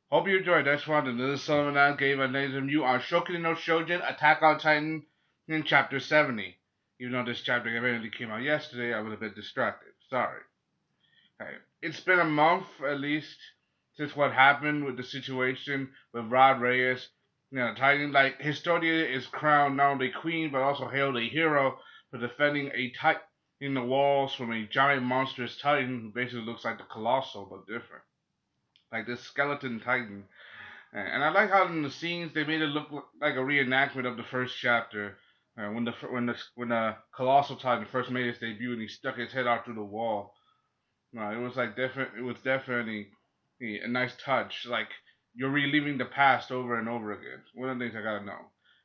Hope you enjoyed this one. And this is Solomon gave a nice review on Shokugeki no Shojin Attack on Titan in Chapter 70. Even though this chapter evidently came out yesterday, I was a bit distracted. Sorry. Okay. It's been a month at least since what happened with the situation with Rod Reyes. Titan, like, Historia is crowned not only queen but also hailed a hero for defending a Titan in the walls from a giant monstrous Titan who basically looks like the Colossal but different. Like this skeleton Titan. And I like how in the scenes they made it look like a reenactment of the first chapter, when the colossal titan first made his debut and he stuck his head out through the wall. It was like different. It was definitely a nice touch. Like you're reliving the past over and over again. One of the things I gotta know.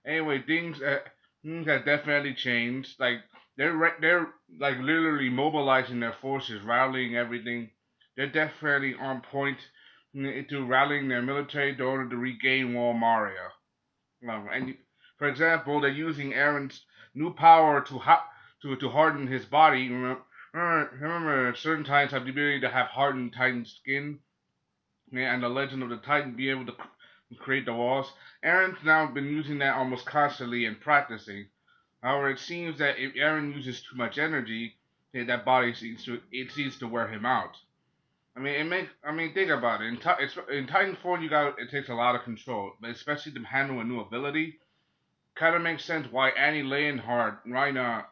Anyway, things have definitely changed. Like they're like literally mobilizing their forces, rallying everything. They're definitely on point into rallying their military in order to regain Wall Maria. And for example, they're using Aaron's new power to harden his body. Remember, certain Titans have the ability to have hardened Titan skin, and the Legend of the Titan be able to create the walls. Aaron's now been using that almost constantly and practicing. However, it seems that if Aaron uses too much energy, that body seems to wear him out. Think about it. In Titanfall, it takes a lot of control, but especially to handle a new ability. Kind of makes sense why Annie Leonhardt, Reina,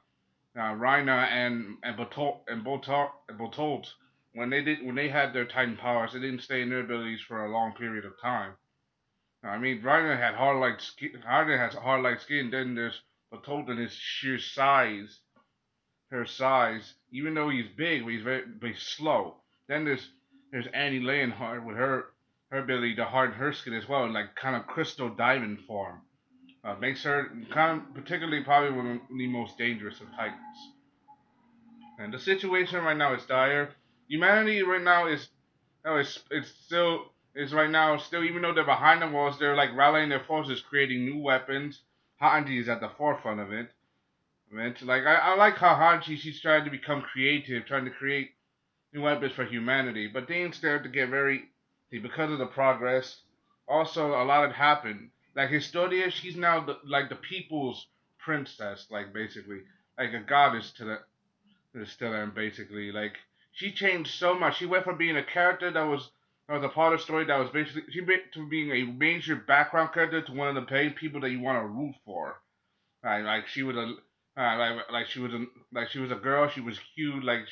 and Botolt, when they had their Titan powers, they didn't stay in their abilities for a long period of time. Reina had hard-like skin. Reina has hard-like skin. Then there's Botolt and his sheer size, her size. Even though he's big, but he's slow. Then there's Annie Leonhardt with her ability to harden her skin as well, in like kind of crystal diamond form. Makes her kind of particularly probably one of the most dangerous of Titans. And the situation right now is dire. Humanity right now it's still is right now still, even though they're behind the walls, they're like rallying their forces, creating new weapons. Hanji is at the forefront of it. Like I like how Hanji, she's trying to become creative, trying to create new weapons for humanity. But things start to get very, because of the progress. Also, a lot had happened. Like Historia, she's now like the people's princess, like basically, like a goddess to them, basically. Like she changed so much. She went from being a character that was a part of the story that was basically she went to being a major background character to one of the main people that you want to root for. Like she was a like she was a girl. She was cute, like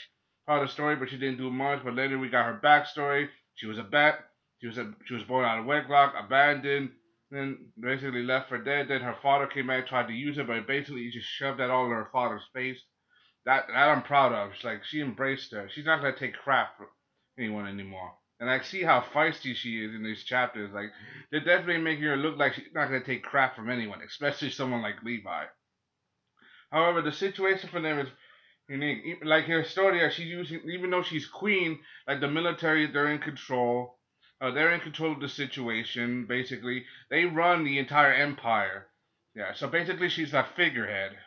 part of the story, but she didn't do much. But later we got her backstory. She was a bat. She was born out of wedlock, abandoned, then basically left for dead. Then her father came back, tried to use her, but basically he just shoved that all in her father's face. That I'm proud of. It's like she embraced her. She's not gonna take crap from anyone anymore. And I see how feisty she is in these chapters. Like they're definitely making her look like she's not gonna take crap from anyone, especially someone like Levi. However, the situation for them is unique. Like Historia, she's using, even though she's queen, like the military, they're in control. They're in control of the situation. Basically, they run the entire empire. Yeah, so basically, she's a figurehead,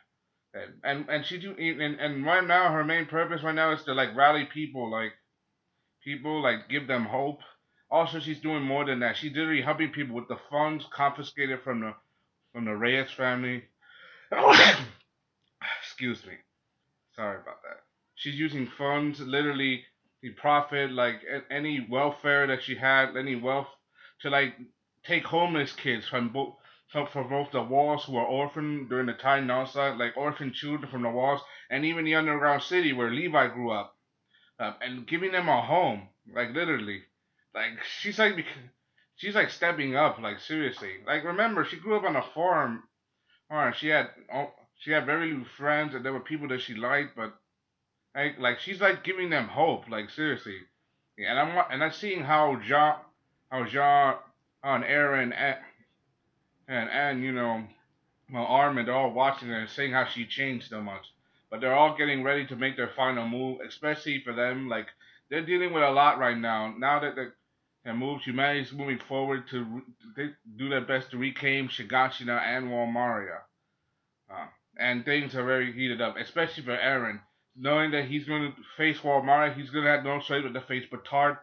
and she do and right now her main purpose right now is to like rally people, like give them hope. Also, she's doing more than that. She's literally helping people with the funds confiscated from the Reyes family. Excuse me. Sorry about that. She's using funds, literally the profit, like any welfare that she had, any wealth, to like take homeless kids from both the walls who are orphaned during the time outside, like orphan children from the walls, and even the underground city where Levi grew up, and giving them a home, like literally, like she's like stepping up, like seriously. Like remember, she grew up on a farm, or she had very few friends, and there were people that she liked, but like she's like giving them hope, like seriously. Yeah, and I'm seeing how Jean, and Aaron and well, Armin, they're all watching her and saying how she changed so much. But they're all getting ready to make their final move, especially for them. Like they're dealing with a lot right now. Now that humanity's moving forward they do their best to reclaim Shigashina and Walmaria. Uh, and things are very heated up, especially for Aaron. Knowing that he's going to face Walmart, he's going to have no choice but to face Batart,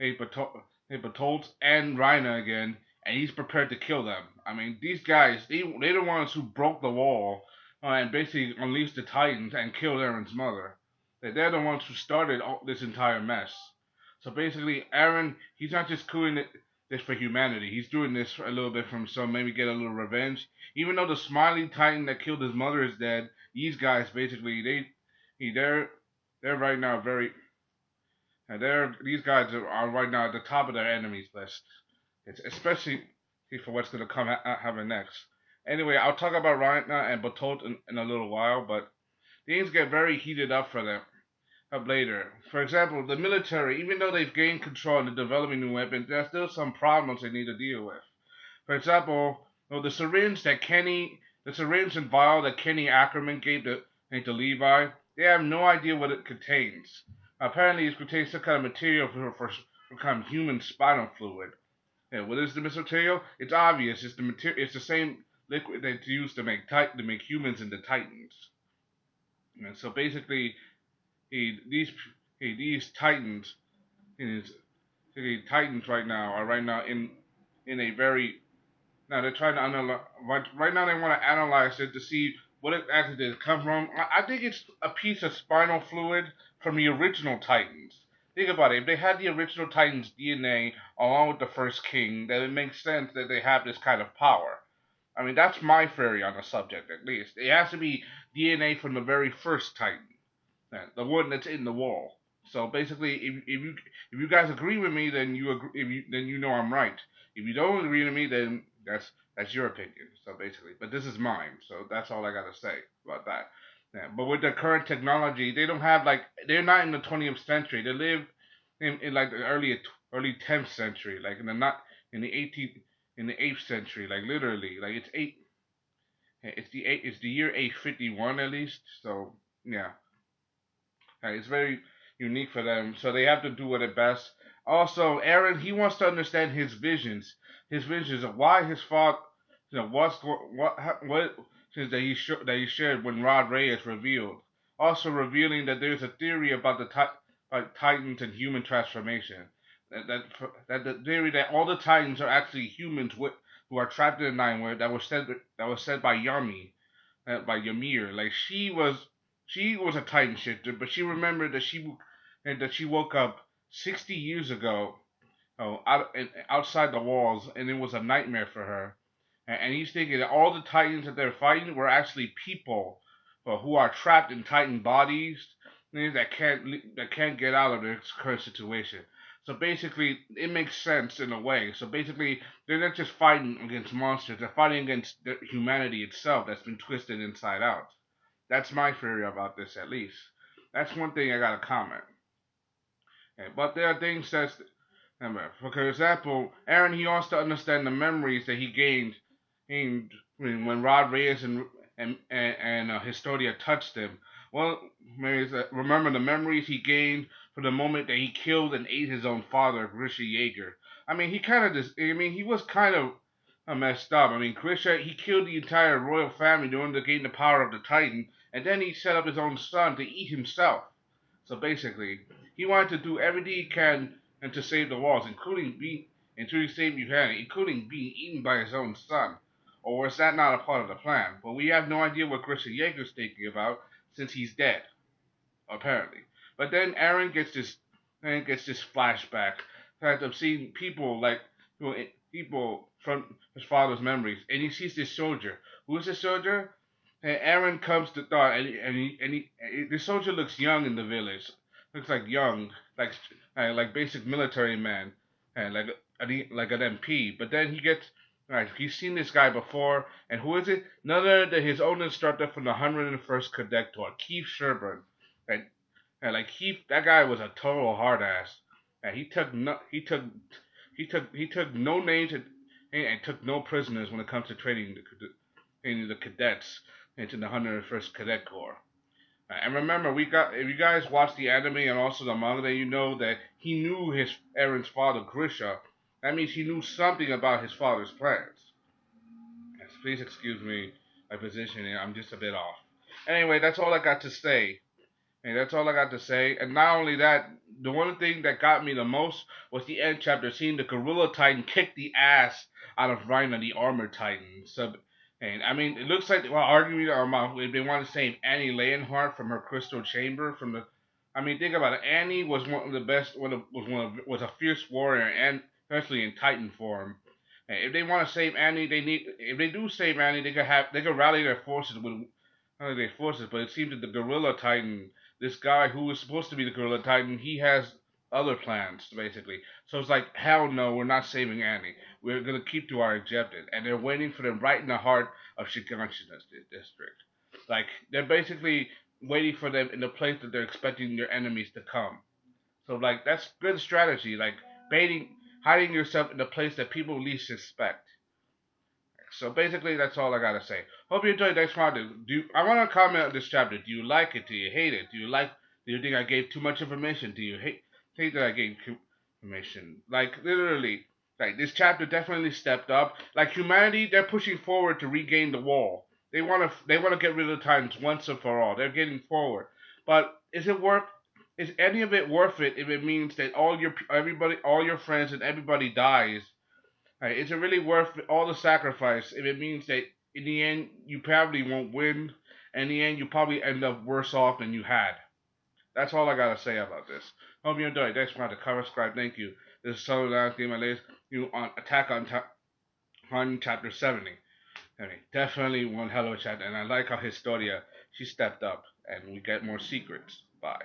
hey, Batart, Bertolt and Reiner again, and he's prepared to kill them. I mean, these guys, they're the ones who broke the wall and basically unleashed the Titans and killed Aaron's mother. They're the ones who started all this entire mess. So basically, Aaron, he's not just doing this for humanity. He's doing this for a little bit from so maybe get a little revenge. Even though the Smiley Titan that killed his mother is dead, these guys basically they're right now very these guys are right now at the top of their enemies list. It's especially for what's going to come happen next. Anyway, I'll talk about Reiner and Bertolt in a little while, but things get very heated up for them up later. For example, the military, even though they've gained control and they're developing new weapons, there's still some problems they need to deal with. For example, the syringe and vial that Kenny Ackerman gave to Levi, they have no idea what it contains. Apparently, it contains some kind of material for kind of human spinal fluid. Yeah, what is the material? It's obvious. It's the material. It's the same liquid that's used to make humans into titans. And so basically, these titans, titans right now are in a very now they're trying to analyze. Right now, they want to analyze it to see what it actually did come from. I think it's a piece of spinal fluid from the original Titans. Think about it. If they had the original Titans' DNA along with the first king, then it makes sense that they have this kind of power. I mean, that's my theory on the subject, at least. It has to be DNA from the very first Titan, the one that's in the wall. So basically, if you guys agree with me, then then you know I'm right. If you don't agree with me, then that's your opinion. So basically, but this is mine. So that's all I gotta say about that. Yeah, but with the current technology, they don't have they're not in the 20th century. They live in like the early 10th century, like in the 18th in the 8th century, like literally, like it's the year 851 at least. So yeah, it's very unique for them. So they have to do it best. Also, Aaron, he wants to understand his visions of why his father, what that he shared when Rod Reyes revealed. Also revealing that there's a theory about Titans and human transformation. That the theory that all the Titans are actually humans who are trapped in the Nine World that was said by Yami, by Ymir. Like she was a Titan shifter, but she remembered that she woke up 60 years ago, outside the walls, and it was a nightmare for her. And he's thinking that all the Titans that they're fighting were actually people, who are trapped in Titan bodies that can't get out of their current situation. So basically, it makes sense in a way. So basically, they're not just fighting against monsters; they're fighting against humanity itself that's been twisted inside out. That's my theory about this, at least. That's one thing I gotta comment. Okay, but there are things that's, for example, Aaron, he wants to understand the memories that he gained when Rod Reyes and Historia touched him. Well, remember the memories he gained from the moment that he killed and ate his own father, Grisha Yeager. I mean, he was kind of messed up. I mean, Grisha, he killed the entire royal family in order to gain the power of the Titan, and then he set up his own son to eat himself. So basically, he wanted to do everything he can and to save the walls, including save humanity, including being eaten by his own son. Or is that not a part of the plan? But we have no idea what Grisha Yeager's thinking about since he's dead, apparently. But then Aaron gets this flashback of seeing people people from his father's memories, and he sees this soldier. Who is this soldier? And Aaron comes to thought, the soldier looks young in the village, looks like young, like basic military man, and like an MP. But then he's seen this guy before, and who is it? None other than his own instructor from the 101st Cadet Corps, Keith Sherburne. And Keith, that guy was a total hard ass. And he took no names and took no prisoners when it comes to training the cadets into the 101st Cadet Corps. And remember, if you guys watch the anime and also the manga, you know that he knew Aaron's father, Grisha. That means he knew something about his father's plans. Yes, please excuse me, my position here. I'm just a bit off. Anyway, that's all I got to say. And that's all I got to say. And not only that, the one thing that got me the most was the end chapter, seeing the Gorilla Titan kick the ass out of Rhino, the Armored Titan. So, and I mean, it looks like well, arguing about if they want to save Annie Leonhardt from her crystal chamber from the. I mean, think about it. Annie was one of the best. Was a fierce warrior, and especially in Titan form. And if they want to save Annie, they need. If they do save Annie, they could rally their forces with. Not their forces, but it seems that the Gorilla Titan, this guy who is supposed to be the Gorilla Titan, he has other plans basically. So it's like, hell no, we're not saving Annie. We're gonna keep to our objective, and they're waiting for them right in the heart of Shiganshina district. Like they're basically waiting for them in the place that they're expecting their enemies to come. So like that's good strategy. Like baiting, hiding yourself in the place that people least suspect. So basically, that's all I gotta say. Hope you enjoyed. Thanks for watching. I want to comment on this chapter? Do you like it? Do you hate it? Do you like? Do you think I gave too much information? Do you hate that I gave information? Like literally, like this chapter definitely stepped up. Like humanity, they're pushing forward to regain the wall. They wanna get rid of the Titans once and for all. They're getting forward. But is it worth? Is any of it worth it if it means that all your friends, and everybody dies? Right, is it really worth all the sacrifice if it means that in the end you probably won't win, and in the end you probably end up worse off than you had? That's all I gotta say about this. Hope you enjoyed. Thanks for the cover, subscribe. Thank you. This is Southern Last Game I latest you on Attack on Chapter 70. Anyway, definitely one hell of a chapter, and I like how Historia she stepped up, and we get more secrets. Bye.